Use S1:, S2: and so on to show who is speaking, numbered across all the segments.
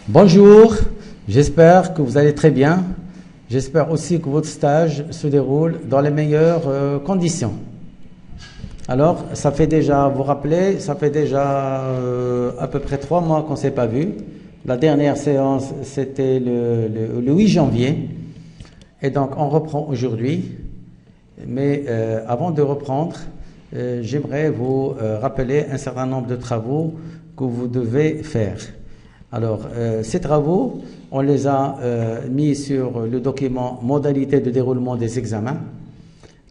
S1: Bonjour, j'espère que vous allez très bien. J'espère aussi que votre stage se déroule dans les meilleures conditions. Alors, ça fait déjà, vous rappelez, ça fait déjà à peu près 3 mois qu'on ne s'est pas vu. La dernière séance, c'était le 8 janvier. Et donc, on reprend aujourd'hui. Mais avant de reprendre, j'aimerais vous rappeler un certain nombre de travaux que vous devez faire. Alors, ces travaux, on les a mis sur le document Modalité de déroulement des examens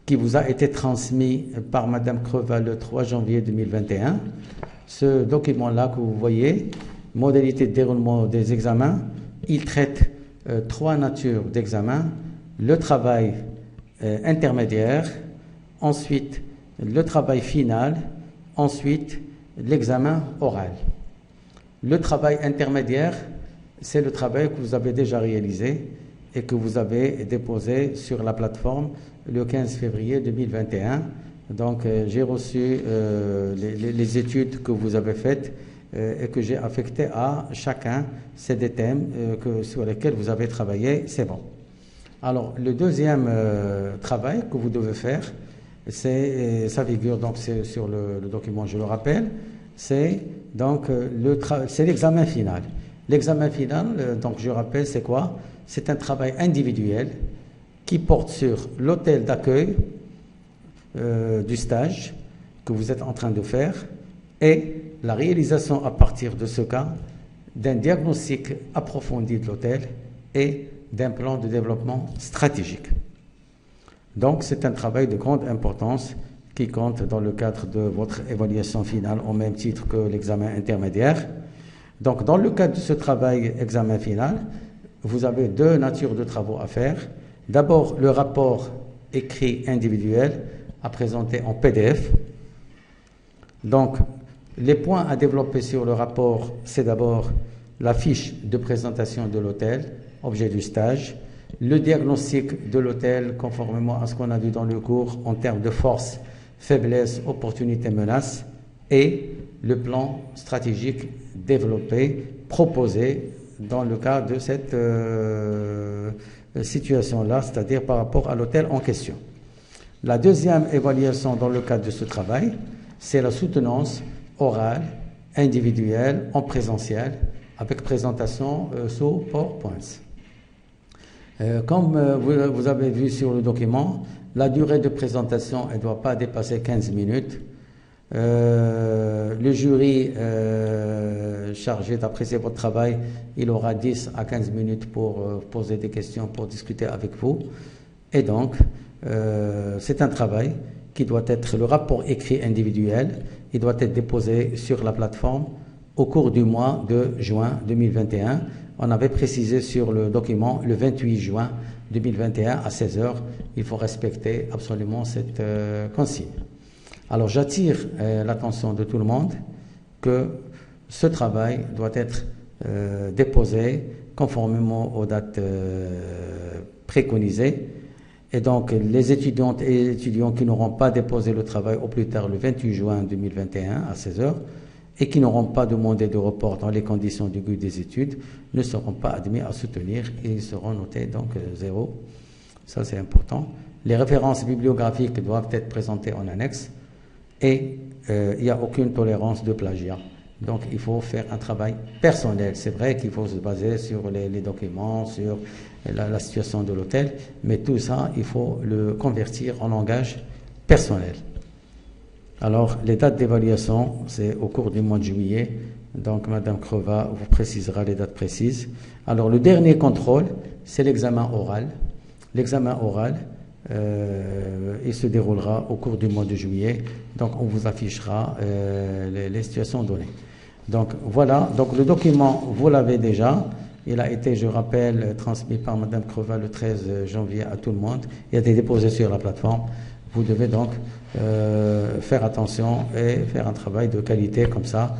S1: qui vous a été transmis par Madame Creva le 3 janvier 2021. Ce document-là que vous voyez, Modalité de déroulement des examens, il traite 3 natures d'examen, le travail intermédiaire, ensuite le travail final, ensuite l'examen oral. Le travail intermédiaire, c'est le travail que vous avez déjà réalisé et que vous avez déposé sur la plateforme le 15 février 2021. Donc, j'ai reçu les études que vous avez faites et que j'ai affectées à chacun. C'est des thèmes sur lesquels vous avez travaillé, c'est bon. Alors, le deuxième travail que vous devez faire, ça figure donc sur le document, je le rappelle, c'est donc c'est l'examen final. L'examen final, donc je rappelle, c'est quoi? C'est un travail individuel qui porte sur l'hôtel d'accueil du stage que vous êtes en train de faire et la réalisation à partir de ce cas d'un diagnostic approfondi de l'hôtel et d'un plan de développement stratégique. Donc c'est un travail de grande importance qui compte dans le cadre de votre évaluation finale au même titre que l'examen intermédiaire. Donc dans le cadre de ce travail examen final, vous avez 2 natures de travaux à faire. D'abord le rapport écrit individuel à présenter en PDF. Donc les points à développer sur le rapport, c'est d'abord la fiche de présentation de l'hôtel, objet du stage, le diagnostic de l'hôtel conformément à ce qu'on a vu dans le cours en termes de force, faiblesse, opportunité, menace, et le plan stratégique développé, proposé dans le cadre de cette situation-là, c'est-à-dire par rapport à l'hôtel en question. La deuxième évaluation dans le cadre de ce travail, c'est la soutenance orale, individuelle, en présentiel, avec présentation sous PowerPoint. Comme vous avez vu sur le document, la durée de présentation ne doit pas dépasser 15 minutes. Le jury chargé d'apprécier votre travail, il aura 10 à 15 minutes pour poser des questions, pour discuter avec vous. Et donc, c'est un travail qui doit être le rapport écrit individuel. Il doit être déposé sur la plateforme au cours du mois de juin 2021. On avait précisé sur le document le 28 juin 2021 à 16 h. Il faut respecter absolument cette consigne. Alors j'attire l'attention de tout le monde que ce travail doit être déposé conformément aux dates préconisées. Et donc les étudiantes et étudiants qui n'auront pas déposé le travail au plus tard le 28 juin 2021 à 16 h et qui n'auront pas demandé de report dans les conditions du guide des études ne seront pas admis à soutenir et ils seront notés donc 0. Ça c'est important. Les références bibliographiques doivent être présentées en annexe et il n'y a aucune tolérance de plagiat. Donc il faut faire un travail personnel. C'est vrai qu'il faut se baser sur les documents, sur la situation de l'hôtel, mais tout ça, il faut le convertir en langage personnel. Alors, les dates d'évaluation, c'est au cours du mois de juillet. Donc, Madame Creva vous précisera les dates précises. Alors, le dernier contrôle, c'est l'examen oral. L'examen oral, il se déroulera au cours du mois de juillet. Donc, on vous affichera les situations données. Donc, voilà. Donc, le document, vous l'avez déjà. Il a été, je rappelle, transmis par Madame Creva le 13 janvier à tout le monde. Il a été déposé sur la plateforme. Vous devez donc faire attention et faire un travail de qualité comme ça,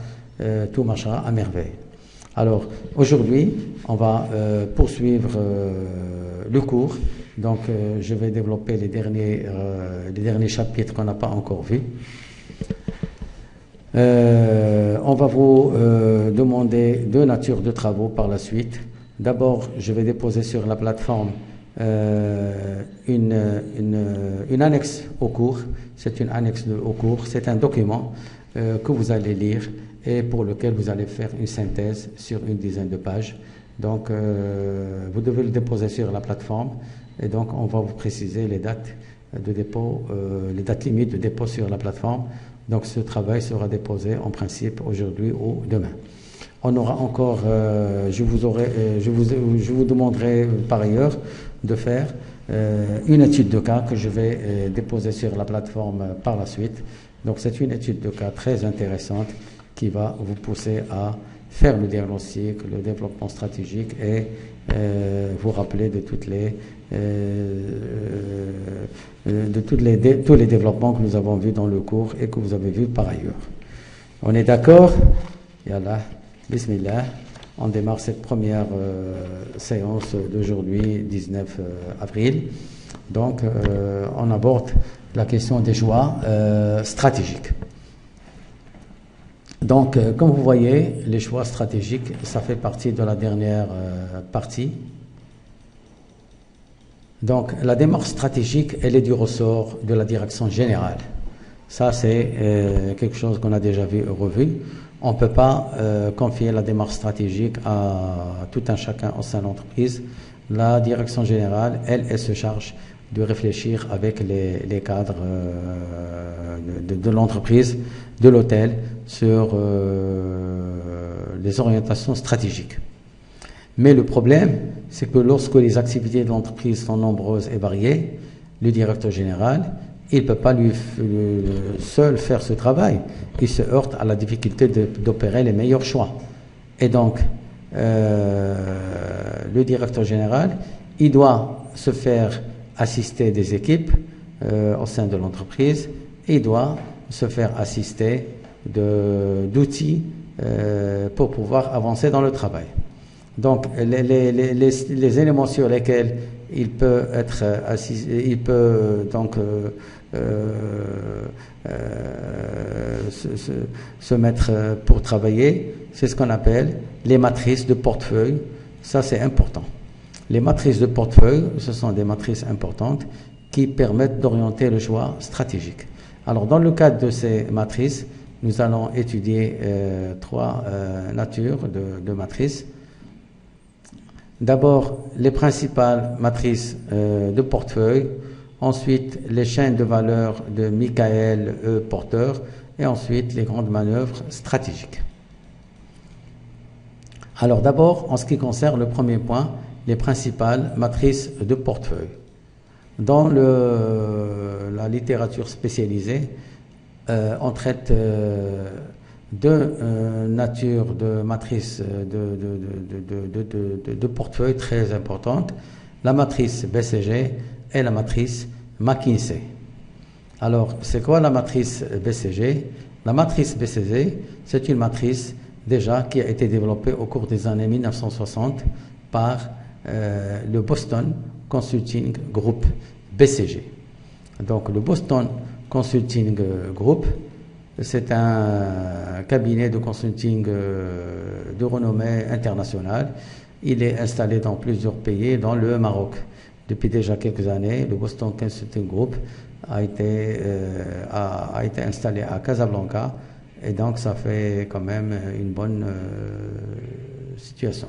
S1: tout marchera à merveille. Alors aujourd'hui, on va poursuivre le cours. Donc je vais développer les derniers chapitres qu'on n'a pas encore vus. On va vous demander deux natures de travaux par la suite. D'abord, je vais déposer sur la plateforme une annexe au cours. C'est une annexe au cours. C'est un document que vous allez lire et pour lequel vous allez faire une synthèse sur une dizaine de pages. Donc, vous devez le déposer sur la plateforme et donc on va vous préciser les dates de dépôt, les dates limites de dépôt sur la plateforme. Donc, ce travail sera déposé en principe aujourd'hui ou demain. On aura encore, je vous demanderai par ailleurs de faire une étude de cas que je vais déposer sur la plateforme par la suite. Donc, c'est une étude de cas très intéressante qui va vous pousser à faire le diagnostic, le développement stratégique et vous rappeler de tous les développements que nous avons vus dans le cours et que vous avez vus par ailleurs. On est d'accord? Yallah, bismillah. On démarre cette première séance d'aujourd'hui, 19 avril. Donc, on aborde la question des choix stratégiques. Donc, comme vous voyez, les choix stratégiques, ça fait partie de la dernière partie. Donc, la démarche stratégique, elle est du ressort de la direction générale. Ça, c'est quelque chose qu'on a déjà vu et revu. On ne peut pas confier la démarche stratégique à tout un chacun au sein de l'entreprise. La direction générale, elle se charge de réfléchir avec les cadres de l'entreprise, de l'hôtel, sur les orientations stratégiques. Mais le problème, c'est que lorsque les activités de l'entreprise sont nombreuses et variées, le directeur général, il ne peut pas seul faire ce travail. Il se heurte à la difficulté d'opérer les meilleurs choix. Et donc, le directeur général, il doit se faire assister des équipes au sein de l'entreprise, et il doit se faire assister d'outils pour pouvoir avancer dans le travail. Donc, les éléments sur lesquels il peut être assisté, il peut donc se mettre pour travailler, c'est ce qu'on appelle les matrices de portefeuille. Ça, c'est important. Les matrices de portefeuille, ce sont des matrices importantes qui permettent d'orienter le choix stratégique. Alors, dans le cadre de ces matrices, nous allons étudier trois natures de matrices. D'abord, les principales matrices de portefeuille, ensuite les chaînes de valeur de Michael E. Porter, et ensuite les grandes manœuvres stratégiques. Alors d'abord, en ce qui concerne le premier point, les principales matrices de portefeuille. Dans la littérature spécialisée, on traite deux natures de matrices de portefeuille très importantes, la matrice BCG et la matrice McKinsey. Alors, c'est quoi la matrice BCG? La matrice BCG, c'est une matrice déjà qui a été développée au cours des années 1960 par le Boston Consulting Group, BCG. Donc, le Boston Consulting Group, c'est un cabinet de consulting de renommée internationale. Il est installé dans plusieurs pays, dont le Maroc. Depuis déjà quelques années, le Boston Consulting Group a été installé à Casablanca, et donc ça fait quand même une bonne situation.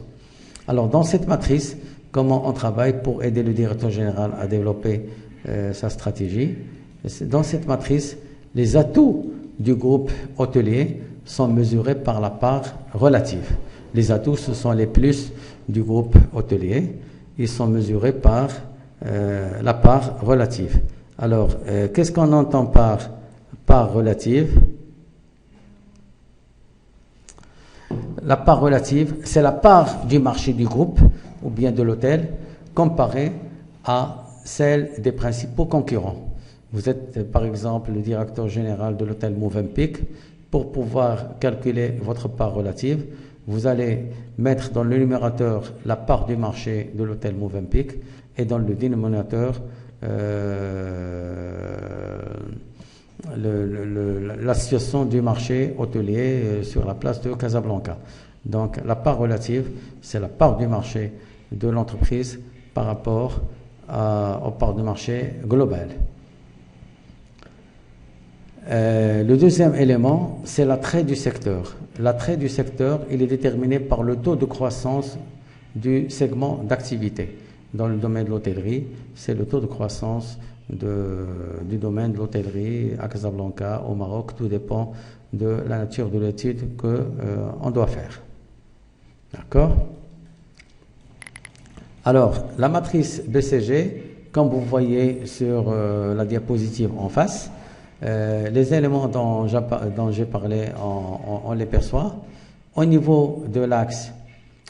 S1: Alors, dans cette matrice, comment on travaille pour aider le directeur général à développer sa stratégie? Dans cette matrice, les atouts du groupe hôtelier sont mesurés par la part relative. Les atouts, ce sont les plus du groupe hôtelier. Ils sont mesurés par la part relative. Alors, qu'est-ce qu'on entend par part relative? La part relative, c'est la part du marché du groupe ou bien de l'hôtel comparée à celle des principaux concurrents. Vous êtes par exemple le directeur général de l'hôtel Movenpick. Pour pouvoir calculer votre part relative, vous allez mettre dans le numérateur la part du marché de l'hôtel Movenpick et dans le dénominateur la situation du marché hôtelier sur la place de Casablanca. Donc la part relative, c'est la part du marché de l'entreprise par rapport aux parts de marché globales. Le deuxième élément, c'est l'attrait du secteur. L'attrait du secteur, il est déterminé par le taux de croissance du segment d'activité. Dans le domaine de l'hôtellerie, c'est le taux de croissance du domaine de l'hôtellerie à Casablanca, au Maroc. Tout dépend de la nature de l'étude qu'on doit faire. D'accord? Alors, la matrice BCG, comme vous voyez sur la diapositive en face, les éléments dont j'ai parlé, on les perçoit. Au niveau de l'axe,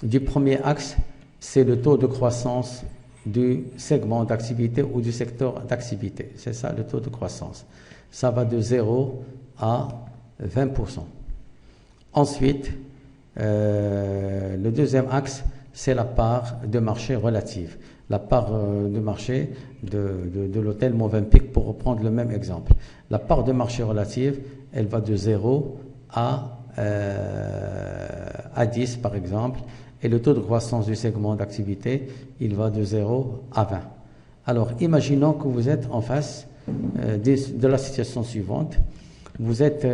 S1: du premier axe, c'est le taux de croissance du segment d'activité ou du secteur d'activité. C'est ça le taux de croissance. Ça va de 0 à 20%. Ensuite, le deuxième axe, c'est la part de marché relative. La part de marché de l'hôtel Movenpick, pour reprendre le même exemple. La part de marché relative, elle va de 0 à 10 par exemple, et le taux de croissance du segment d'activité, il va de 0 à 20. Alors, imaginons que vous êtes en face de la situation suivante. Vous êtes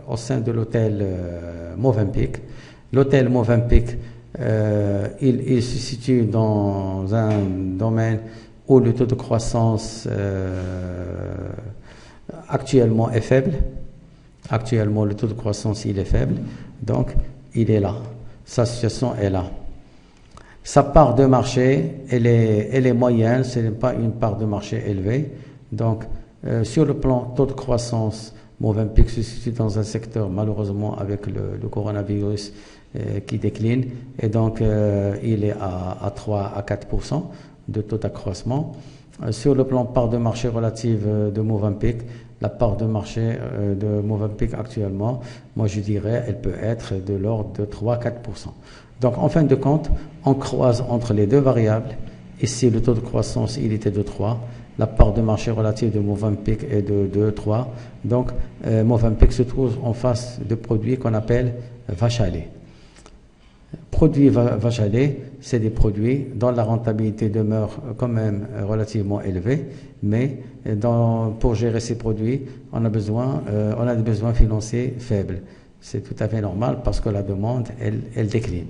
S1: au sein de l'hôtel Movenpick. L'hôtel Movenpick, il se situe dans un domaine où le taux de croissance actuellement est faible. Actuellement, le taux de croissance, il est faible. Donc, il est là. Sa situation est là. Sa part de marché, elle est moyenne. Ce n'est pas une part de marché élevée. Donc, sur le plan taux de croissance, Movenpick se situe dans un secteur, malheureusement, avec le coronavirus qui décline. Et donc, il est à 3 à 4% de taux d'accroissement. Sur le plan part de marché relative de Movenpick, la part de marché de Movenpick actuellement, moi je dirais, elle peut être de l'ordre de 3-4%. Donc en fin de compte, on croise entre les deux variables. Ici, le taux de croissance, il était de 3. La part de marché relative de Movenpick est de 2-3. Donc Movenpick se trouve en face de produits qu'on appelle vache à lait. Produits vache à lait, c'est des produits dont la rentabilité demeure quand même relativement élevée, mais pour gérer ces produits, on a des besoins financiers faibles. C'est tout à fait normal parce que la demande, elle décline.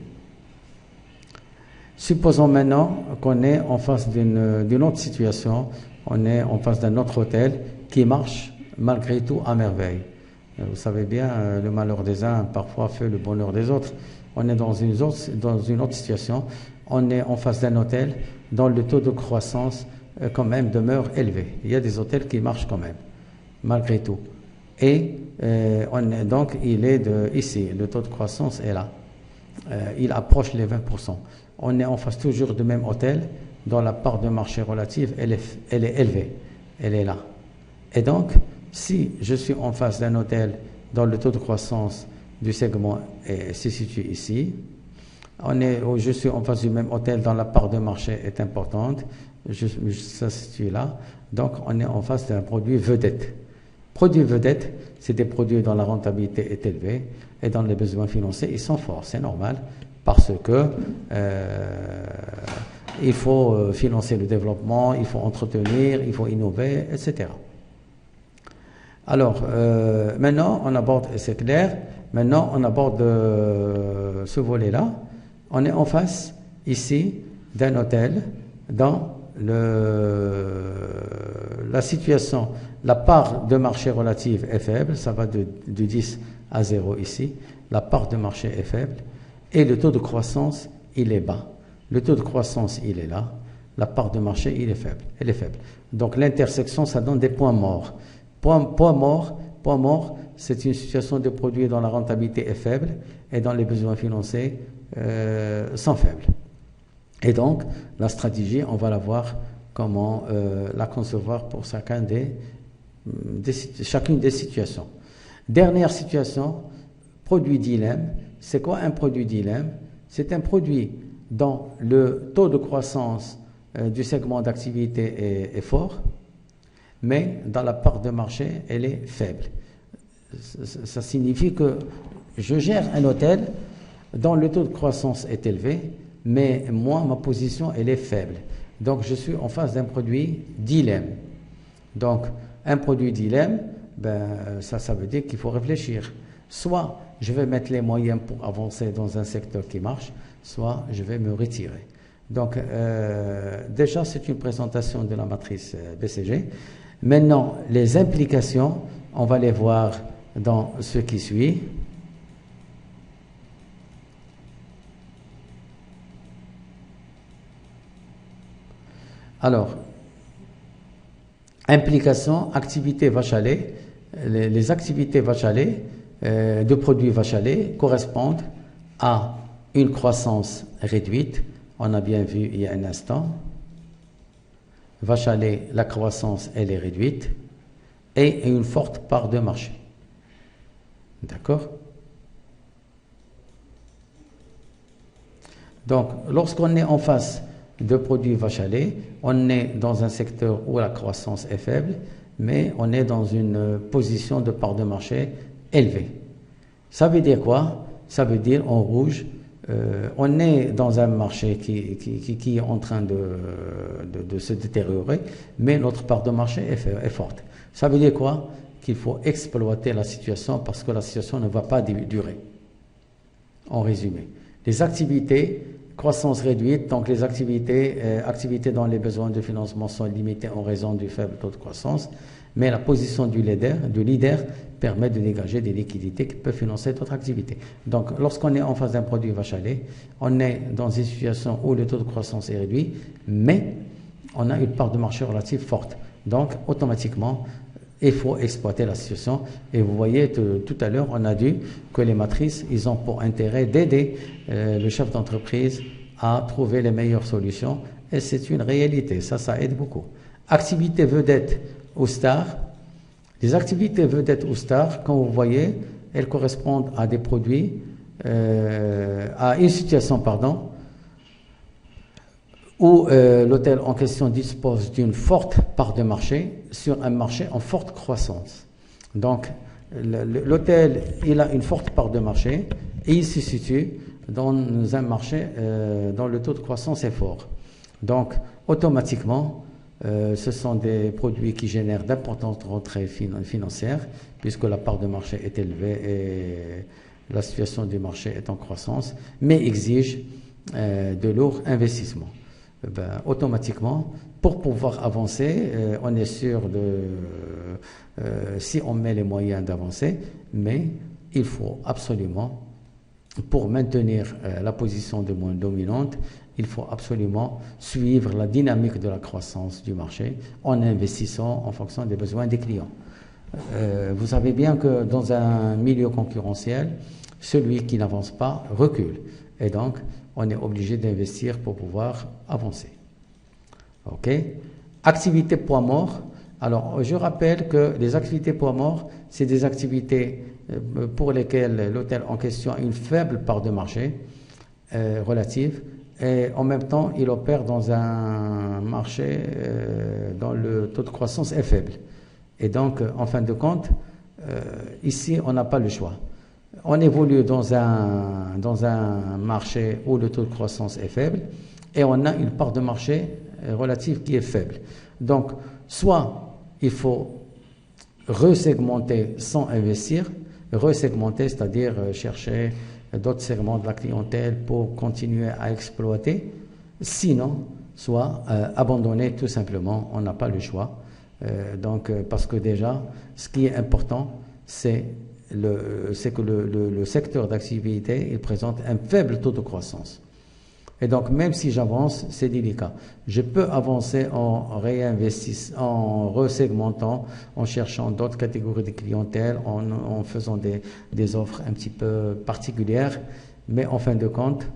S1: Supposons maintenant qu'on est en face d'une autre situation, on est en face d'un autre hôtel qui marche malgré tout à merveille. Vous savez bien, le malheur des uns parfois fait le bonheur des autres. On est dans une autre situation. On est en face d'un hôtel dont le taux de croissance quand même demeure élevé. Il y a des hôtels qui marchent quand même, malgré tout. Et donc, il est ici, le taux de croissance est là. Il approche les 20%. On est en face toujours du même hôtel dont la part de marché relative, elle est élevée. Elle est là. Et donc, si je suis en face d'un hôtel dont le taux de croissance du segment se situe ici, je suis en face du même hôtel dont la part de marché est importante, ça se situe là, donc on est en face d'un produit vedette. Produit vedette, c'est des produits dont la rentabilité est élevée et dont les besoins financiers ils sont forts, c'est normal, parce que il faut financer le développement, il faut entretenir, il faut innover, etc. Alors, maintenant, on aborde, et c'est clair, maintenant on aborde ce volet-là. On est en face, ici, d'un hôtel dans la situation, la part de marché relative est faible, ça va de 10 à 0 ici, la part de marché est faible, et le taux de croissance, il est bas. Le taux de croissance, il est là, la part de marché, elle est faible. Donc l'intersection, ça donne des points morts. Point mort, c'est une situation de produit dont la rentabilité est faible et dont les besoins financiers sont faibles. Et donc, la stratégie, on va la voir comment la concevoir pour chacune des situations. Dernière situation, produit dilemme. C'est quoi un produit dilemme? C'est un produit dont le taux de croissance du segment d'activité est fort, mais dans la part de marché, elle est faible. Ça signifie que je gère un hôtel dont le taux de croissance est élevé, mais moi, ma position, elle est faible. Donc, je suis en face d'un produit dilemme. Donc, un produit dilemme, ça veut dire qu'il faut réfléchir. Soit je vais mettre les moyens pour avancer dans un secteur qui marche, soit je vais me retirer. Donc, déjà, c'est une présentation de la matrice BCG. Maintenant, les implications, on va les voir dans ce qui suit. Alors, implications, activités vache à lait. Les activités vache à lait, de produits vache à lait, correspondent à une croissance réduite. On a bien vu il y a un instant. Vache à lait, la croissance, elle est réduite et une forte part de marché. D'accord? Donc, lorsqu'on est en face de produits vache à lait, on est dans un secteur où la croissance est faible, mais on est dans une position de part de marché élevée. Ça veut dire quoi? Ça veut dire en rouge, on est dans un marché qui est en train de se détériorer, mais notre part de marché est forte. Ça veut dire quoi? Qu'il faut exploiter la situation parce que la situation ne va pas durer. En résumé, les activités, croissance réduite, donc les activités dont les besoins de financement sont limités en raison du faible taux de croissance, mais la position du leader permet de dégager des liquidités qui peuvent financer d'autres activités. Donc, lorsqu'on est en face d'un produit vache à lait, on est dans une situation où le taux de croissance est réduit, mais on a une part de marché relative forte. Donc, automatiquement, il faut exploiter la situation. Et vous voyez, tout à l'heure, on a dit que les matrices, ils ont pour intérêt d'aider le chef d'entreprise à trouver les meilleures solutions. Et c'est une réalité. Ça aide beaucoup. Activité vedette ou star. Les activités vedettes ou stars, comme vous voyez, elles correspondent à des produits, à une situation, où l'hôtel en question dispose d'une forte part de marché sur un marché en forte croissance. Donc, l'hôtel, il a une forte part de marché et il se situe dans un marché dont le taux de croissance est fort. Donc, automatiquement, ce sont des produits qui génèrent d'importantes rentrées financières puisque la part de marché est élevée et la situation du marché est en croissance, mais exige de lourds investissements. Automatiquement, pour pouvoir avancer, on est sûr si on met les moyens d'avancer, mais il faut absolument, pour maintenir la position dominante, il faut absolument suivre la dynamique de la croissance du marché en investissant en fonction des besoins des clients. Vous savez bien que dans un milieu concurrentiel, celui qui n'avance pas recule. Et donc, on est obligé d'investir pour pouvoir avancer. OK? Activités poids mort. Alors, je rappelle que les activités poids mort, c'est des activités pour lesquelles l'hôtel en question a une faible part de marché relative et en même temps, il opère dans un marché dont le taux de croissance est faible. Et donc, en fin de compte, ici, on n'a pas le choix. On évolue dans un marché où le taux de croissance est faible et on a une part de marché relative qui est faible. Donc, soit il faut resegmenter sans investir, resegmenter, c'est-à-dire chercher d'autres segments de la clientèle pour continuer à exploiter, sinon, soit abandonner tout simplement, on n'a pas le choix. Parce que déjà, ce qui est important, c'est que le secteur d'activité il présente un faible taux de croissance. Et donc, même si j'avance, c'est délicat. Je peux avancer en réinvestissant, en resegmentant, en cherchant d'autres catégories de clientèle, en faisant des offres un petit peu particulières. Mais en fin de compte,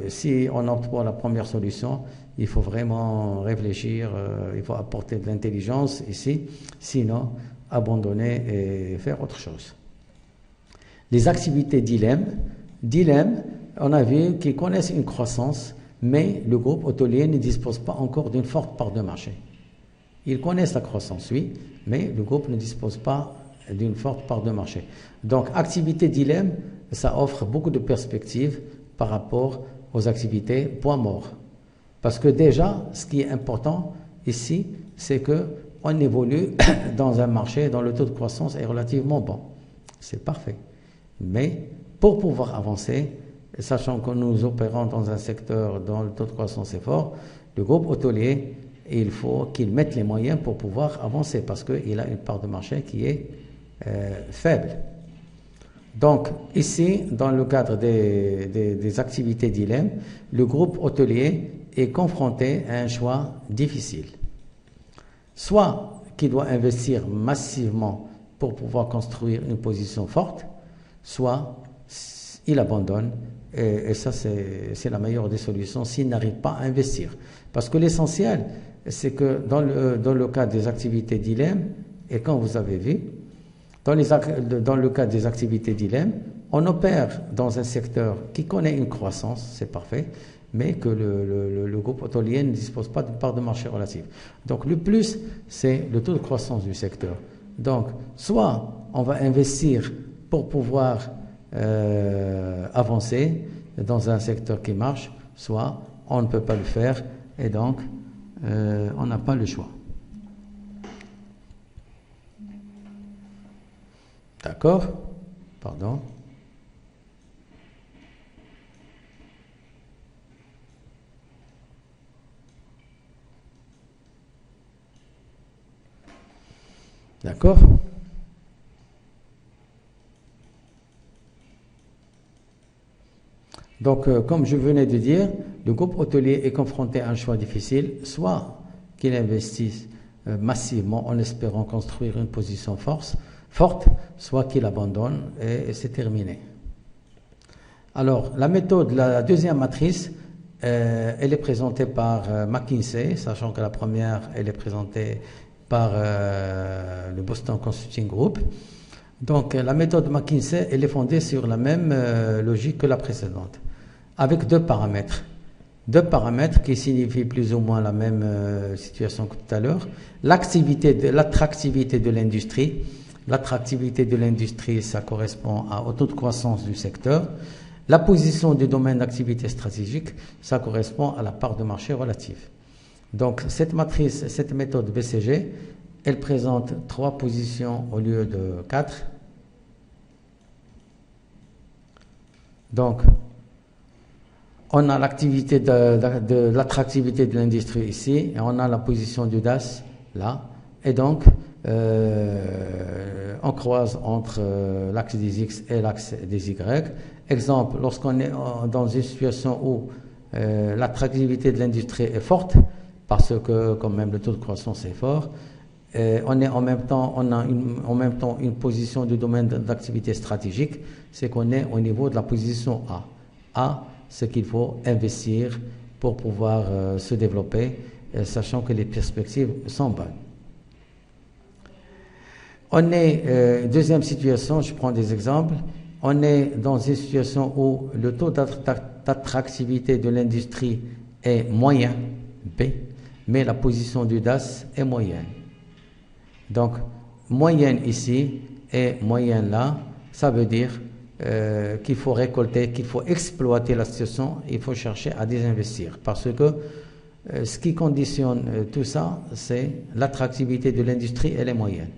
S1: si on opte pour la première solution, il faut vraiment réfléchir, il faut apporter de l'intelligence ici, sinon abandonner et faire autre chose. Les activités dilemme, on a vu qu'ils connaissent une croissance, mais le groupe hôtelier ne dispose pas encore d'une forte part de marché. Ils connaissent la croissance, oui, mais le groupe ne dispose pas d'une forte part de marché. Donc, activité dilemme, ça offre beaucoup de perspectives par rapport aux activités point mort. Parce que déjà, ce qui est important ici, c'est qu'on évolue dans un marché dont le taux de croissance est relativement bon. C'est parfait. Mais pour pouvoir avancer, sachant que nous opérons dans un secteur dont le taux de croissance est fort, le groupe hôtelier, il faut qu'il mette les moyens pour pouvoir avancer parce qu'il a une part de marché qui est faible. Donc, ici, dans le cadre des activités dilemme, le groupe hôtelier est confronté à un choix difficile. Soit qu'il doit investir massivement pour pouvoir construire une position forte, soit il abandonne, et ça c'est la meilleure des solutions s'il n'arrive pas à investir. Parce que l'essentiel, c'est que dans le cas des activités dilemme, et quand vous avez vu, dans le cas des activités dilemme, on opère dans un secteur qui connaît une croissance, c'est parfait, mais que le groupe hôtelier ne dispose pas d'une part de marché relative. Donc le plus, c'est le taux de croissance du secteur. Donc, soit on va investir pour pouvoir avancer dans un secteur qui marche, soit on ne peut pas le faire et donc on n'a pas le choix. D'accord? Pardon. D'accord? Donc, comme je venais de dire, le groupe hôtelier est confronté à un choix difficile, soit qu'il investisse massivement en espérant construire une position forte, soit qu'il abandonne et c'est terminé. Alors, la méthode, la deuxième matrice, elle est présentée par McKinsey, sachant que la première, elle est présentée par le Boston Consulting Group. Donc, la méthode McKinsey, elle est fondée sur la même logique que la précédente, avec deux paramètres. Deux paramètres qui signifient plus ou moins la même situation que tout à l'heure. L'attractivité de l'industrie. L'attractivité de l'industrie, ça correspond au taux de croissance du secteur. La position du domaine d'activité stratégique, ça correspond à la part de marché relative. Donc, cette matrice, cette méthode BCG, elle présente 3 positions au lieu de 4. Donc, on a l'activité de l'attractivité de l'industrie ici, et on a la position du DAS là. Et donc, on croise entre l'axe des X et l'axe des Y. Exemple, lorsqu'on est dans une situation où l'attractivité de l'industrie est forte, parce que quand même le taux de croissance est fort, on a en même temps une position du domaine d'activité stratégique, c'est qu'on est au niveau de la position A. A, c'est qu'il faut investir pour pouvoir se développer, sachant que les perspectives sont bonnes. On est, deuxième situation, je prends des exemples, on est dans une situation où le taux d'attractivité de l'industrie est moyen, B, mais la position du DAS est moyenne. Donc, moyenne ici et moyenne là, ça veut dire qu'il faut récolter, qu'il faut exploiter la situation, il faut chercher à désinvestir. Parce que ce qui conditionne tout ça, c'est l'attractivité de l'industrie, elle est moyenne.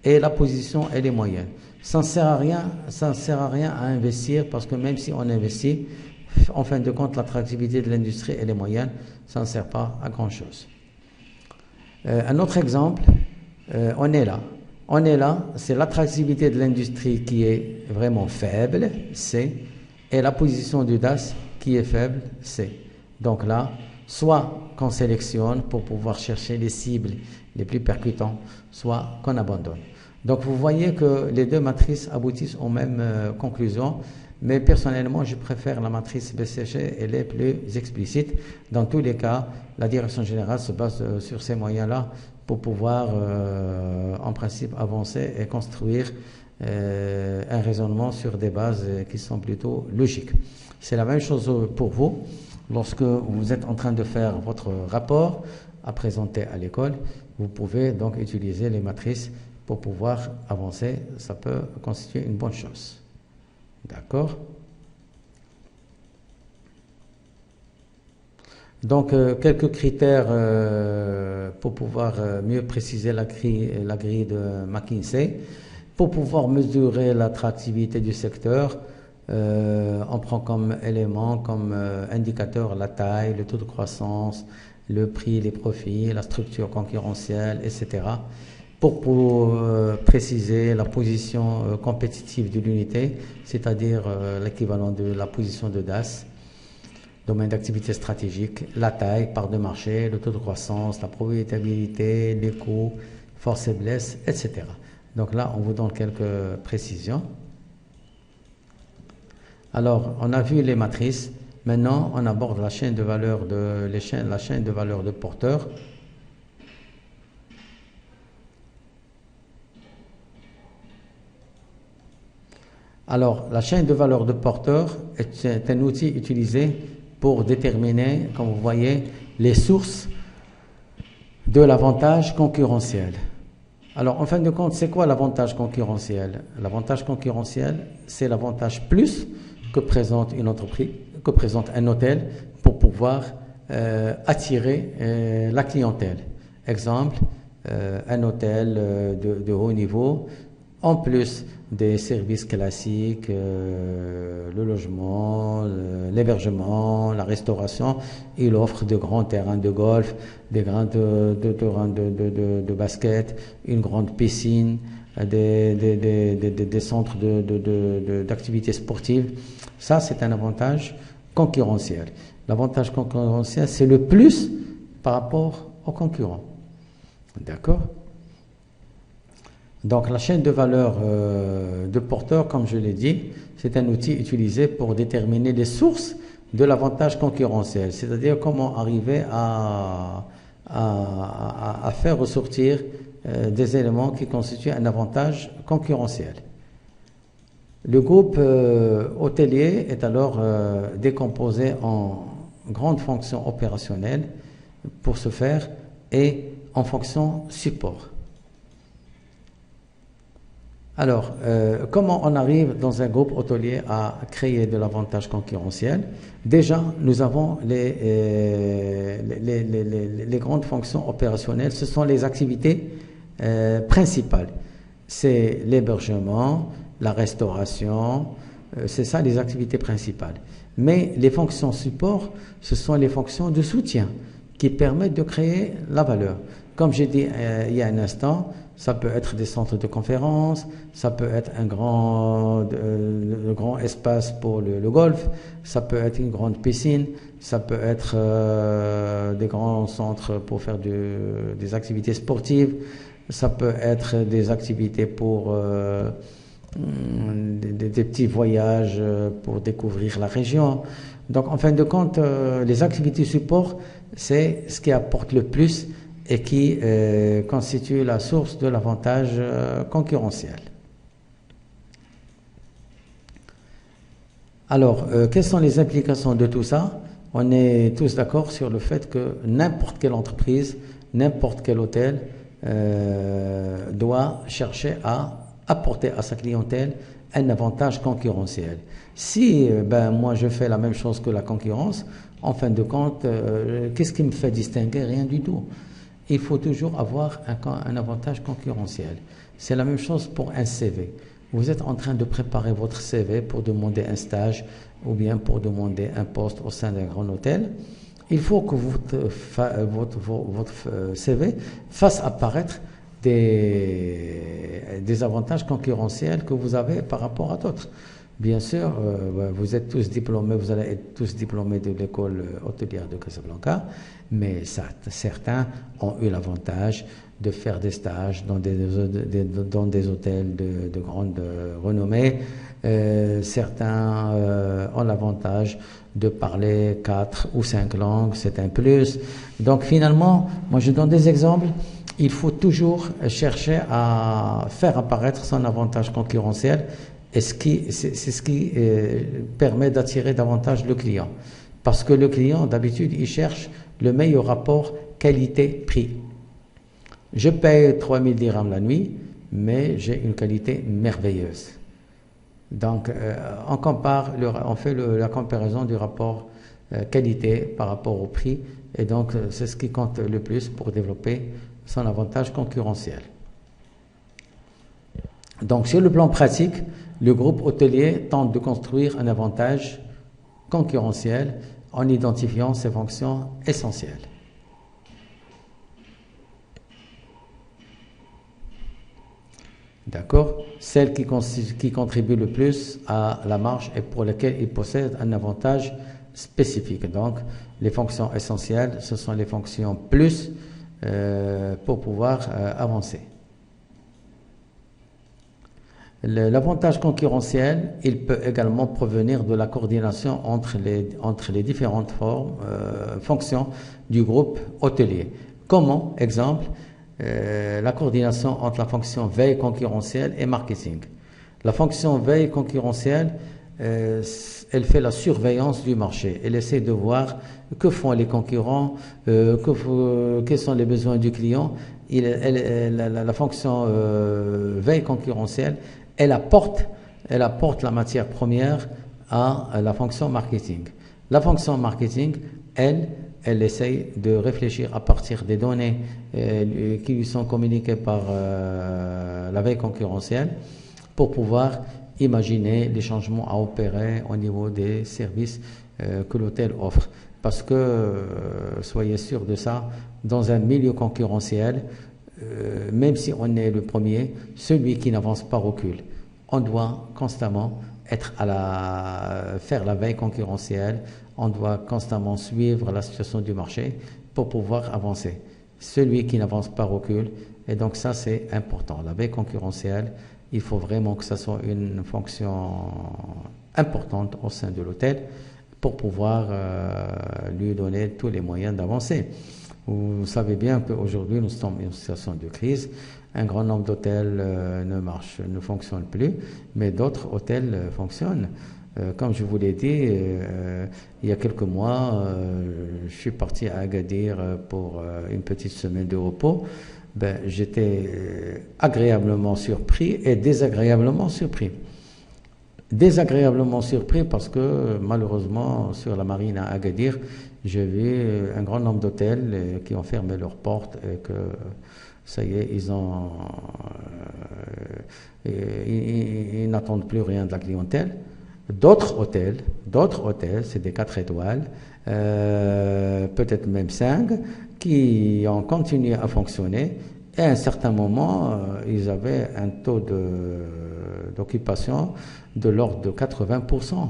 S1: Et la position, elle est moyenne. Ça ne sert à rien à investir parce que même si on investit, en fin de compte, l'attractivité de l'industrie, elle est moyenne, ça ne sert pas à grand-chose. Un autre exemple, on est là, c'est l'attractivité de l'industrie qui est vraiment faible, C, et la position du DAS qui est faible, C. Donc là, soit qu'on sélectionne pour pouvoir chercher les cibles les plus percutants, soit qu'on abandonne. Donc vous voyez que les deux matrices aboutissent aux mêmes conclusions, mais personnellement je préfère la matrice BCG, elle est plus explicite. Dans tous les cas, la direction générale se base sur ces moyens-là pour pouvoir en principe avancer et construire un raisonnement sur des bases qui sont plutôt logiques. C'est la même chose pour vous. Lorsque vous êtes en train de faire votre rapport à présenter à l'école, vous pouvez donc utiliser les matrices pour pouvoir avancer. Ça peut constituer une bonne chose. D'accord? Donc, quelques critères pour pouvoir mieux préciser la grille de McKinsey. Pour pouvoir mesurer l'attractivité du secteur, on prend comme élément, comme indicateur la taille, le taux de croissance, le prix, les profits, la structure concurrentielle, etc. Pour préciser la position compétitive de l'unité, c'est-à-dire l'équivalent de la position de DAS, domaine d'activité stratégique, la taille, part de marché, le taux de croissance, la profitabilité, les coûts, force et faiblesse, etc. Donc là, on vous donne quelques précisions. Alors, on a vu les matrices. Maintenant, on aborde la chaîne de valeur de porteurs. Alors, la chaîne de valeur de porteurs est un outil utilisé pour déterminer, comme vous voyez, les sources de l'avantage concurrentiel. Alors, en fin de compte, c'est quoi l'avantage concurrentiel? L'avantage concurrentiel, c'est l'avantage plus que présente une entreprise, que présente un hôtel pour pouvoir attirer la clientèle. Exemple, un hôtel de haut niveau, en plus des services classiques, le logement, l'hébergement, la restauration, il offre de grands terrains de golf, des grands terrains de basket, une grande piscine, des centres d'activités sportives. Ça, c'est un avantage concurrentiel. L'avantage concurrentiel, c'est le plus par rapport aux concurrents. D'accord? Donc, la chaîne de valeur de porteur, comme je l'ai dit, c'est un outil utilisé pour déterminer les sources de l'avantage concurrentiel, c'est-à-dire comment arriver à faire ressortir des éléments qui constituent un avantage concurrentiel. Le groupe hôtelier est alors décomposé en grandes fonctions opérationnelles pour ce faire et en fonctions support. Alors, comment on arrive dans un groupe hôtelier à créer de l'avantage concurrentiel? Déjà, nous avons les grandes fonctions opérationnelles, ce sont les activités principales. C'est l'hébergement, la restauration, c'est ça les activités principales. Mais les fonctions support, ce sont les fonctions de soutien qui permettent de créer la valeur. Comme j'ai dit il y a un instant, ça peut être des centres de conférences, ça peut être un grand espace pour le golf, ça peut être une grande piscine, ça peut être des grands centres pour faire des activités sportives, ça peut être des activités pour des petits voyages pour découvrir la région. Donc, en fin de compte, les activités support, c'est ce qui apporte le plus et qui constitue la source de l'avantage concurrentiel. Alors, quelles sont les implications de tout ça? On est tous d'accord sur le fait que n'importe quelle entreprise, n'importe quel hôtel doit chercher à apporter à sa clientèle un avantage concurrentiel. Si moi je fais la même chose que la concurrence, en fin de compte, qu'est-ce qui me fait distinguer? Rien du tout. Il faut toujours avoir un avantage concurrentiel. C'est la même chose pour un CV. Vous êtes en train de préparer votre CV pour demander un stage ou bien pour demander un poste au sein d'un grand hôtel. Il faut que votre CV fasse apparaître des avantages concurrentiels que vous avez par rapport à d'autres. Bien sûr, vous êtes tous diplômés, vous allez être tous diplômés de l'école hôtelière de Casablanca, mais certains ont eu l'avantage de faire des stages dans des hôtels de grande renommée. Certains ont l'avantage de parler 4 ou 5 langues, c'est un plus. Donc finalement, moi je donne des exemples. Il faut toujours chercher à faire apparaître son avantage concurrentiel. Et c'est ce qui permet d'attirer davantage le client. Parce que le client, d'habitude, il cherche le meilleur rapport qualité-prix. Je paye 3000 dirhams la nuit, mais j'ai une qualité merveilleuse. Donc, on fait la comparaison du rapport qualité par rapport au prix, et donc c'est ce qui compte le plus pour développer son avantage concurrentiel. Donc, sur le plan pratique, le groupe hôtelier tente de construire un avantage concurrentiel en identifiant ses fonctions essentielles. D'accord? Celles qui contribuent le plus à la marge et pour lesquelles il possède un avantage spécifique. Donc, les fonctions essentielles, ce sont les fonctions plus pour pouvoir avancer. L'avantage concurrentiel, il peut également provenir de la coordination entre les différentes fonctions du groupe hôtelier. Comment? Exemple, la coordination entre la fonction veille concurrentielle et marketing. La fonction veille concurrentielle, elle fait la surveillance du marché. Elle essaie de voir que font les concurrents, quels sont les besoins du client. La fonction veille concurrentielle, elle apporte la matière première à la fonction marketing. La fonction marketing, elle essaye de réfléchir à partir des données qui lui sont communiquées par la veille concurrentielle pour pouvoir imaginer les changements à opérer au niveau des services que l'hôtel offre. Parce que, soyez sûr de ça, dans un milieu concurrentiel, même si on est le premier, celui qui n'avance pas recule. On doit constamment faire la veille concurrentielle, on doit constamment suivre la situation du marché pour pouvoir avancer. Celui qui n'avance pas recule, et donc ça c'est important. La veille concurrentielle, il faut vraiment que ça soit une fonction importante au sein de l'hôtel pour pouvoir lui donner tous les moyens d'avancer. Vous savez bien qu'aujourd'hui, nous sommes dans une situation de crise. Un grand nombre d'hôtels ne fonctionnent plus, mais d'autres hôtels fonctionnent. Comme je vous l'ai dit, il y a quelques mois, je suis parti à Agadir pour une petite semaine de repos. J'étais agréablement surpris et désagréablement surpris. Désagréablement surpris parce que malheureusement, sur la marine à Agadir, j'ai vu un grand nombre d'hôtels qui ont fermé leurs portes et que ça y est, ils n'attendent plus rien de la clientèle. D'autres hôtels, c'est des 4 étoiles, peut-être même 5, qui ont continué à fonctionner. Et à un certain moment, ils avaient un taux d'occupation de l'ordre de 80%.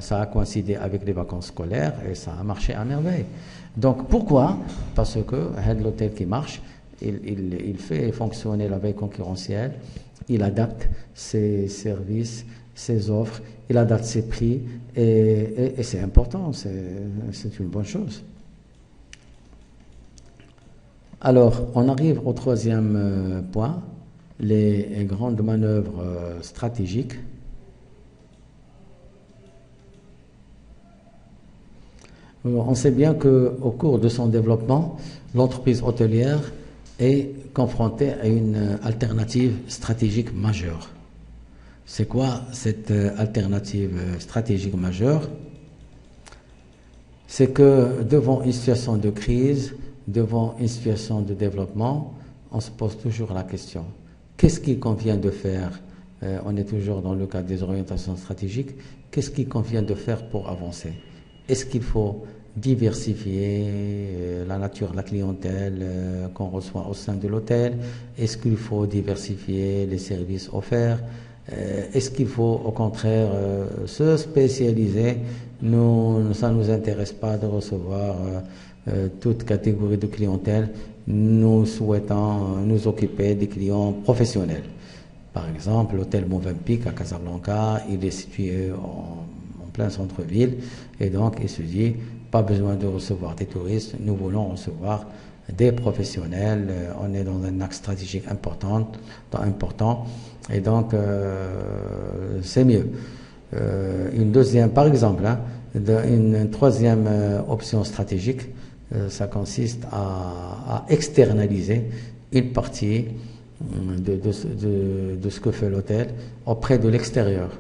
S1: Ça a coïncidé avec les vacances scolaires et ça a marché à merveille. Donc pourquoi? Parce que l'hôtel qui marche, il fait fonctionner la veille concurrentielle, il adapte ses services, ses offres, il adapte ses prix et c'est important, c'est une bonne chose. Alors, on arrive au troisième point, les grandes manœuvres stratégiques. On sait bien qu'au cours de son développement, l'entreprise hôtelière est confrontée à une alternative stratégique majeure. C'est quoi cette alternative stratégique majeure? C'est que devant une situation de crise, devant une situation de développement, on se pose toujours la question, qu'est-ce qu'il convient de faire? On est toujours dans le cadre des orientations stratégiques. Qu'est-ce qu'il convient de faire pour avancer? Est-ce qu'il faut diversifier la nature de la clientèle qu'on reçoit au sein de l'hôtel? Est-ce qu'il faut diversifier les services offerts? Est-ce qu'il faut au contraire se spécialiser? Ça ne nous intéresse pas de recevoir toute catégorie de clientèle. Nous souhaitons nous occuper des clients professionnels. Par exemple, l'hôtel Movenpick à Casablanca, il est situé en plein centre-ville et donc il se dit, pas besoin de recevoir des touristes, nous voulons recevoir des professionnels, on est dans un axe stratégique important et donc c'est mieux. Une deuxième, par exemple, une troisième option stratégique, ça consiste à externaliser une partie de ce que fait l'hôtel auprès de l'extérieur.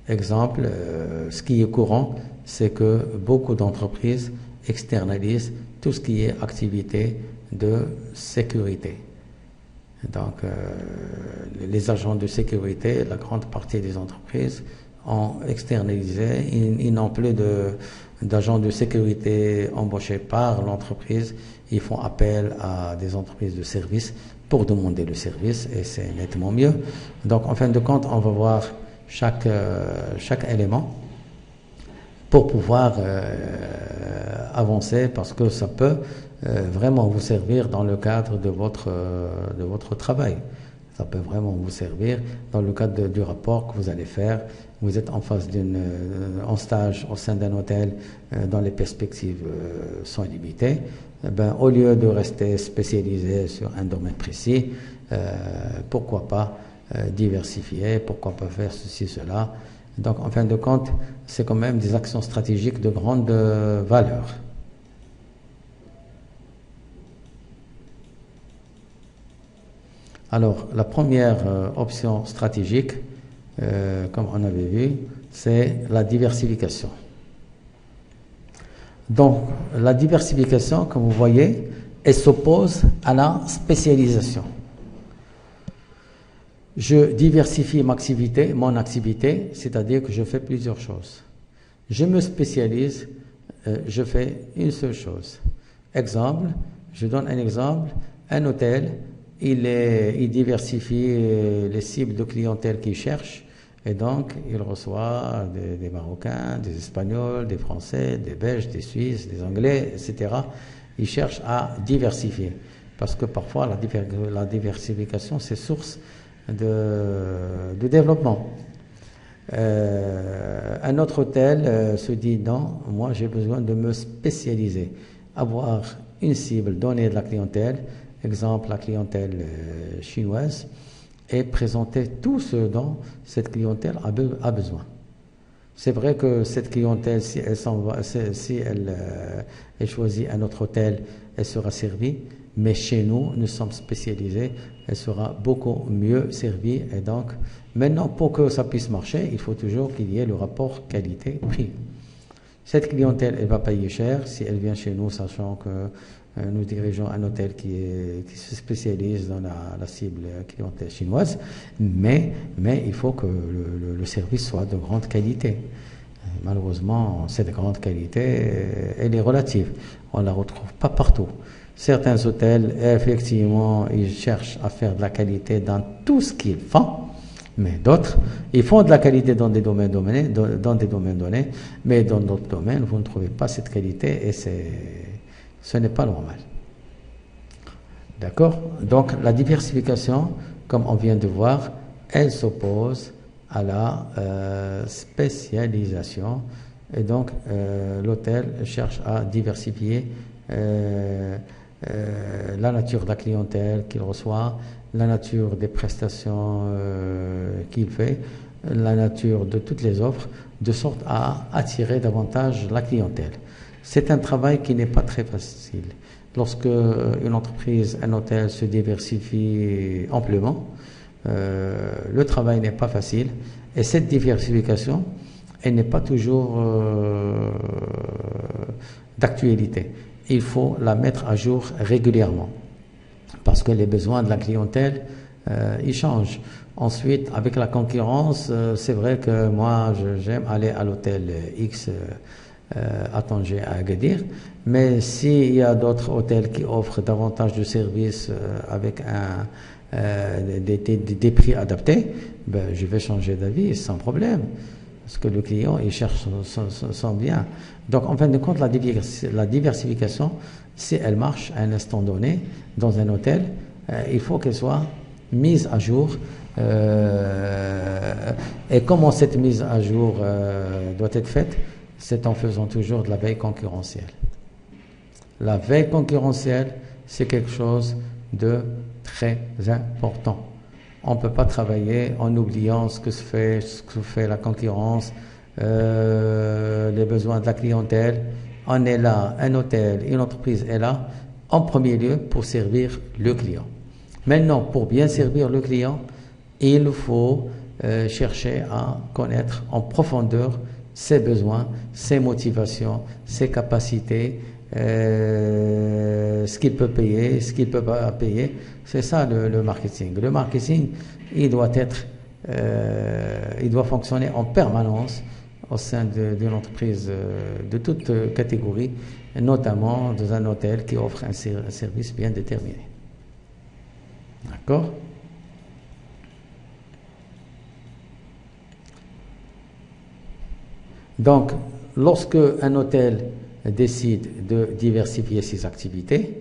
S1: Exemple, ce qui est courant, c'est que beaucoup d'entreprises externalisent tout ce qui est activité de sécurité. Donc, les agents de sécurité, la grande partie des entreprises ont externalisé. Ils n'ont plus d'agents de sécurité embauchés par l'entreprise. Ils font appel à des entreprises de services pour demander le service et c'est nettement mieux. Donc, en fin de compte, on va voir chaque élément pour pouvoir avancer parce que ça peut vraiment vous servir dans le cadre de votre travail. Ça peut vraiment vous servir dans le cadre du rapport que vous allez faire. Vous êtes en face en stage au sein d'un hôtel dont les perspectives sont limitées. Au lieu de rester spécialisé sur un domaine précis, pourquoi pas diversifier, pourquoi pas faire ceci, cela. Donc, en fin de compte, c'est quand même des actions stratégiques de grande valeur. Alors, la première option stratégique, comme on avait vu, c'est la diversification. Donc, la diversification, comme vous voyez, elle s'oppose à la spécialisation. Je diversifie mon activité, c'est-à-dire que je fais plusieurs choses. Je me spécialise, je fais une seule chose. Exemple, je donne un exemple, un hôtel, il diversifie les cibles de clientèle qu'il cherche et donc il reçoit des Marocains, des Espagnols, des Français, des Belges, des Suisses, des Anglais, etc. Il cherche à diversifier parce que parfois la diversification c'est source de développement. Un autre hôtel se dit non, moi j'ai besoin de me spécialiser, avoir une cible, donner de la clientèle, exemple la clientèle chinoise, et présenter tout ce dont cette clientèle a besoin. C'est vrai que cette clientèle, si elle choisit un autre hôtel, elle sera servie, mais chez nous sommes spécialisés, elle sera beaucoup mieux servie. Et donc, maintenant, pour que ça puisse marcher, il faut toujours qu'il y ait le rapport qualité-prix. Cette clientèle, elle va payer cher si elle vient chez nous, sachant que nous dirigeons un hôtel qui se spécialise dans la cible clientèle chinoise, mais il faut que le service soit de grande qualité. Malheureusement, cette grande qualité, elle est relative. On ne la retrouve pas partout. Certains hôtels, effectivement, ils cherchent à faire de la qualité dans tout ce qu'ils font, mais d'autres, ils font de la qualité dans des domaines donnés, mais dans d'autres domaines, vous ne trouvez pas cette qualité et ce n'est pas normal. D'accord? Donc, la diversification, comme on vient de voir, elle s'oppose à la spécialisation. Et donc, l'hôtel cherche à diversifier la nature de la clientèle qu'il reçoit, la nature des prestations qu'il fait, la nature de toutes les offres, de sorte à attirer davantage la clientèle. C'est un travail qui n'est pas très facile. Lorsque une entreprise, un hôtel se diversifie amplement, le travail n'est pas facile et cette diversification, elle n'est pas toujours d'actualité. Il faut la mettre à jour régulièrement parce que les besoins de la clientèle, ils changent. Ensuite, avec la concurrence, c'est vrai que moi, j'aime aller à l'hôtel X à Tanger, à Agadir, mais s'il y a d'autres hôtels qui offrent davantage de services avec des prix adaptés, je vais changer d'avis sans problème. Parce que le client, il cherche son bien. Donc, en fin de compte, la diversification, si elle marche à un instant donné dans un hôtel, il faut qu'elle soit mise à jour. Et comment cette mise à jour doit être faite? C'est en faisant toujours de la veille concurrentielle. La veille concurrentielle, c'est quelque chose de très important. On ne peut pas travailler en oubliant ce que fait la concurrence, les besoins de la clientèle. On est là, un hôtel, une entreprise est là, en premier lieu pour servir le client. Maintenant, pour bien servir le client, il faut chercher à connaître en profondeur ses besoins, ses motivations, ses capacités, ce qu'il peut payer, ce qu'il ne peut pas payer. C'est ça le marketing. Le marketing, il doit fonctionner en permanence au sein d'une entreprise de toute catégorie, notamment dans un hôtel qui offre un service bien déterminé. D'accord? Donc, lorsque un hôtel décide de diversifier ses activités,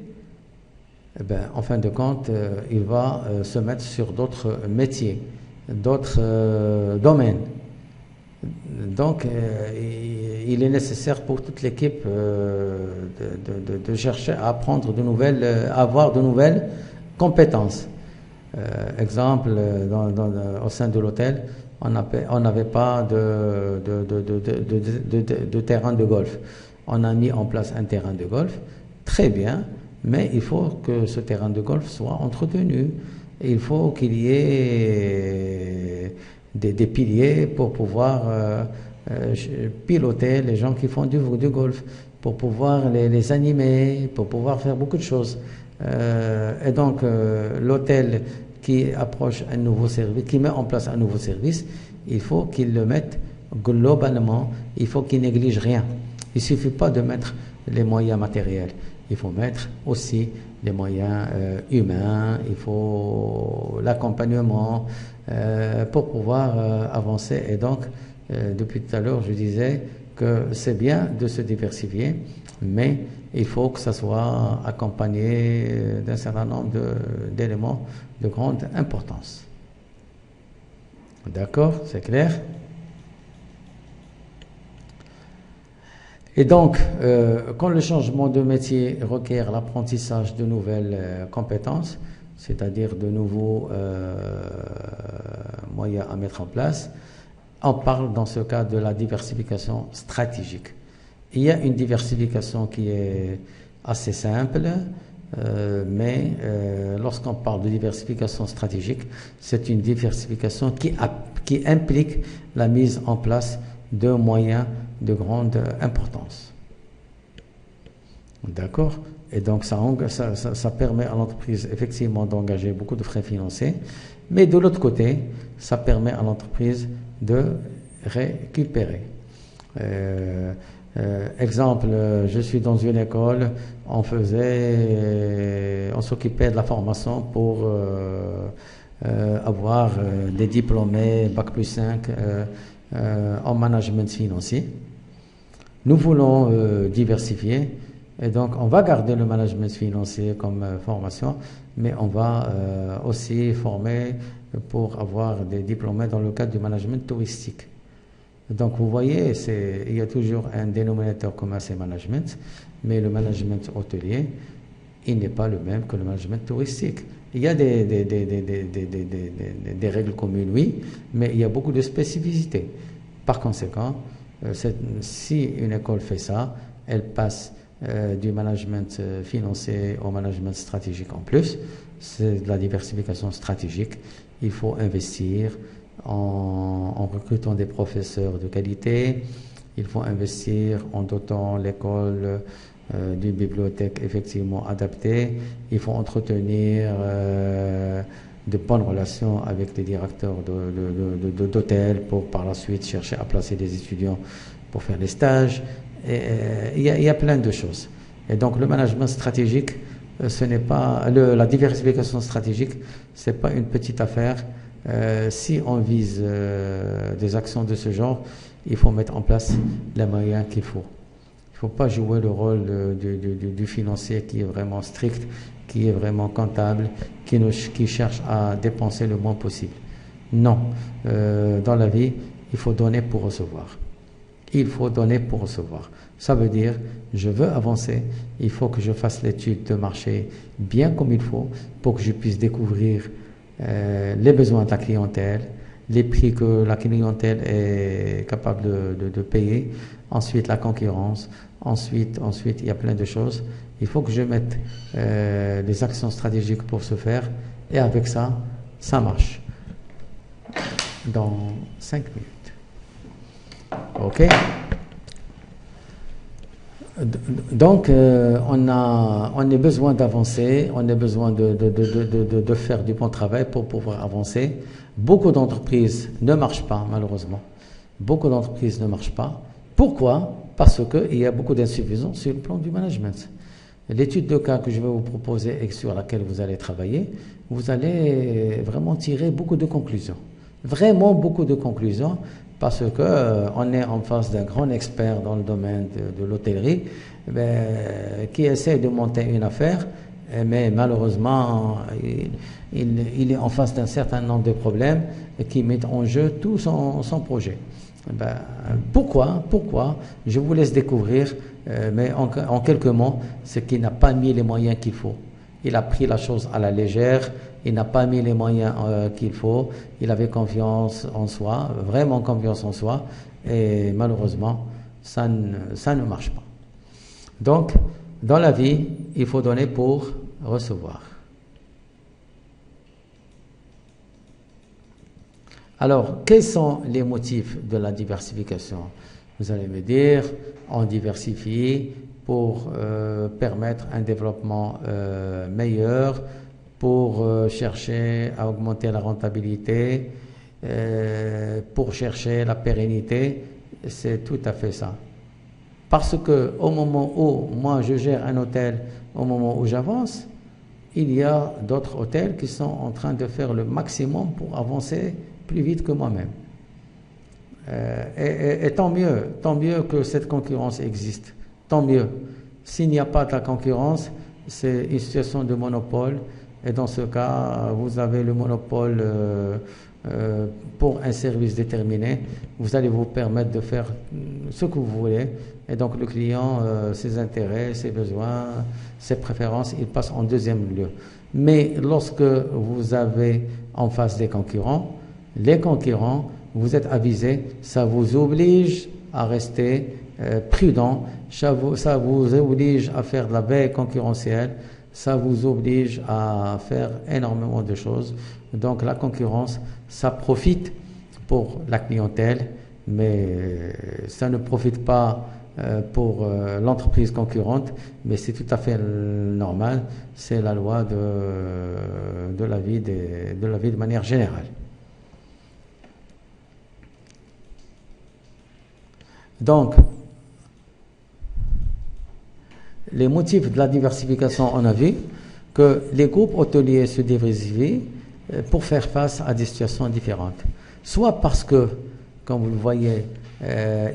S1: eh ben, en fin de compte, il va se mettre sur d'autres métiers, d'autres domaines. Donc, il est nécessaire pour toute l'équipe de chercher à apprendre à avoir de nouvelles compétences. Exemple, au sein de l'hôtel, on n'avait pas de terrain de golf. On a mis en place un terrain de golf, très bien, mais il faut que ce terrain de golf soit entretenu. Il faut qu'il y ait des piliers pour pouvoir piloter les gens qui font du golf, pour pouvoir les animer, pour pouvoir faire beaucoup de choses. Et donc, l'hôtel qui approche un nouveau service, qui met en place un nouveau service, il faut qu'il le mette globalement, il faut qu'il néglige rien. Il ne suffit pas de mettre les moyens matériels, il faut mettre aussi les moyens humains, il faut l'accompagnement pour pouvoir avancer. Et donc, depuis tout à l'heure, je disais que c'est bien de se diversifier, mais il faut que ça soit accompagné d'un certain nombre d'éléments de grande importance. D'accord? C'est clair? Et donc, quand le changement de métier requiert l'apprentissage de nouvelles compétences, c'est-à-dire de nouveaux moyens à mettre en place, on parle dans ce cas de la diversification stratégique. Il y a une diversification qui est assez simple, mais lorsqu'on parle de diversification stratégique, c'est une diversification qui implique la mise en place de moyens de grande importance. D'accord? Et donc ça permet à l'entreprise effectivement d'engager beaucoup de frais financiers, mais de l'autre côté, ça permet à l'entreprise de récupérer. Exemple, je suis dans une école, on s'occupait de la formation pour avoir des diplômés Bac+5 en management financier. Nous voulons diversifier, et donc on va garder le management financier comme formation, mais on va aussi former pour avoir des diplômés dans le cadre du management touristique. Donc vous voyez, il y a toujours un dénominateur commun, c'est management, mais le management hôtelier, il n'est pas le même que le management touristique. Il y a des règles communes, oui, mais il y a beaucoup de spécificités. Par conséquent, si une école fait ça, elle passe du management financier au management stratégique en plus. C'est de la diversification stratégique. Il faut investir en recrutant des professeurs de qualité. Il faut investir en dotant l'école d'une bibliothèque effectivement adaptée. Il faut entretenir de bonnes relations avec les directeurs d'hôtels pour par la suite chercher à placer des étudiants pour faire des stages. Il y a plein de choses. Et donc le management stratégique, ce n'est pas la diversification stratégique, c'est pas une petite affaire. Si on vise des actions de ce genre, il faut mettre en place les moyens qu'il faut. Il ne faut pas jouer le rôle du financier qui est vraiment strict, qui est vraiment comptable, qui cherche à dépenser le moins possible. Non. Dans la vie, il faut donner pour recevoir. Il faut donner pour recevoir. Ça veut dire, je veux avancer, il faut que je fasse l'étude de marché bien comme il faut pour que je puisse découvrir les besoins de la clientèle, les prix que la clientèle est capable de payer, ensuite la concurrence, ensuite il y a plein de choses. Il faut que je mette les actions stratégiques pour ce faire Et avec ça, ça marche. Dans 5 minutes. OK? Donc, on a besoin d'avancer, on a besoin de faire du bon travail pour pouvoir avancer. Beaucoup d'entreprises ne marchent pas, malheureusement. Beaucoup d'entreprises ne marchent pas. Pourquoi? Parce qu'il y a beaucoup d'insuffisance sur le plan du management. L'étude de cas que je vais vous proposer et sur laquelle vous allez travailler, vous allez vraiment tirer beaucoup de conclusions. Vraiment beaucoup de conclusions, parce qu'on est en face d'un grand expert dans le domaine de l'hôtellerie qui essaie de monter une affaire, mais malheureusement, il est en face d'un certain nombre de problèmes qui mettent en jeu tout son projet. Pourquoi? Je vous laisse découvrir, mais en quelques mots, c'est qu'il n'a pas mis les moyens qu'il faut. Il a pris la chose à la légère, il n'a pas mis les moyens qu'il faut, il avait confiance en soi, vraiment confiance en soi, et malheureusement, ça ne marche pas. Donc, dans la vie, il faut donner pour recevoir. Alors, quels sont les motifs de la diversification? Vous allez me dire, on diversifie pour permettre un développement meilleur, pour chercher à augmenter la rentabilité, pour chercher la pérennité. C'est tout à fait ça. Parce que au moment où moi je gère un hôtel, au moment où j'avance, il y a d'autres hôtels qui sont en train de faire le maximum pour avancer plus vite que moi-même. Et tant mieux que cette concurrence existe. Tant mieux. S'il n'y a pas de la concurrence, c'est une situation de monopole. Et dans ce cas, vous avez le monopole pour un service déterminé. Vous allez vous permettre de faire ce que vous voulez. Et donc le client, ses intérêts, ses besoins, ses préférences, il passe en deuxième lieu. Mais lorsque vous avez en face des concurrents, les concurrents, vous êtes avisés, ça vous oblige à rester prudent, ça vous oblige à faire de la veille concurrentielle, ça vous oblige à faire énormément de choses. Donc la concurrence, ça profite pour la clientèle, mais ça ne profite pas pour l'entreprise concurrente, mais c'est tout à fait normal, c'est la loi de la vie de manière générale. Donc, les motifs de la diversification, on a vu que les groupes hôteliers se diversifient pour faire face à des situations différentes. Soit parce que, comme vous le voyez,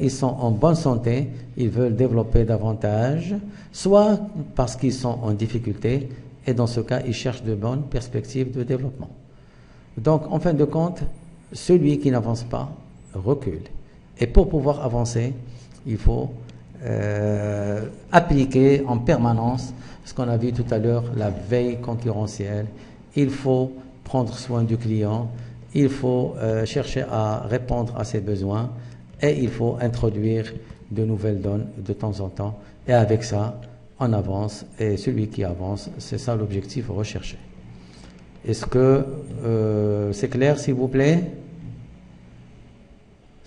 S1: ils sont en bonne santé, ils veulent développer davantage, soit parce qu'ils sont en difficulté, et dans ce cas, ils cherchent de bonnes perspectives de développement. Donc, en fin de compte, celui qui n'avance pas recule. Et pour pouvoir avancer, il faut appliquer en permanence ce qu'on a vu tout à l'heure, la veille concurrentielle. Il faut prendre soin du client, il faut chercher à répondre à ses besoins et il faut introduire de nouvelles donnes de temps en temps. Et avec ça, on avance et celui qui avance, c'est ça l'objectif recherché. Est-ce que c'est clair, s'il vous plaît?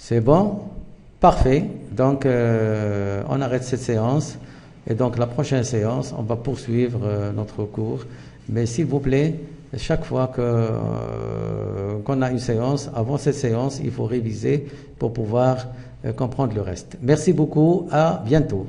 S1: C'est bon? Parfait. Donc, on arrête cette séance. Et donc, la prochaine séance, on va poursuivre notre cours. Mais s'il vous plaît, chaque fois qu'on a une séance, avant cette séance, il faut réviser pour pouvoir comprendre le reste. Merci beaucoup. À bientôt.